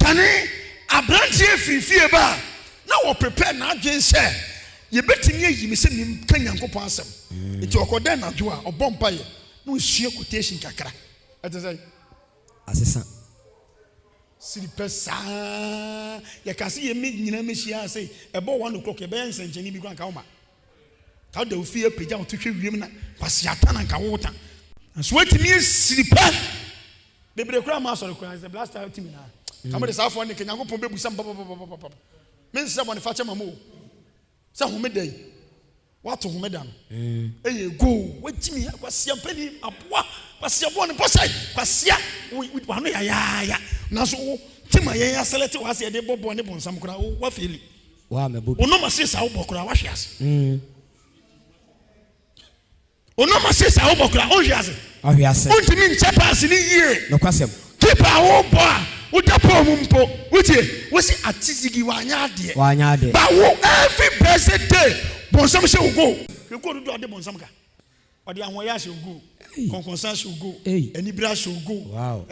kane abrantie frifie ba na wo prepare na adwen se ye betimi ayi me se nim ka Nyankopon asem enti okoda na adwo a obompa ye na osue quotation kakra ete say asesa silipesa ya kasi ye me nyina mehia say ebo 1 o'clock ye be nsencheni bi kwa nka woma ka da ofie pagya wo twehwe wiem na kwasiata na nka wota so wetimi silipa bebre kura ma sori kura the last time timi na kamade safo ne Nyankopon bebusa papa men se mo ne fa chema mo se homedai wato homeda no eye go wetimi kwasia pani aboa kwasia bo ne posai kwasia wa no ya na so tima yen aselete wa se de bobo ne bonsam kura wa feli wa me bobo ono ma se sa wo bokura wa hwiase ono ma se sa wo bokura o hwiase ahwiase ontimi nche pass ni yie no kwasem kepa wo bo a udapo mumpo utie wosi atizigi wanya ade ba wo every blessed day bonsam she ugo yeko do ade bonsam ka ode ahoya she ugo konkonsan she ugo enibira she ugo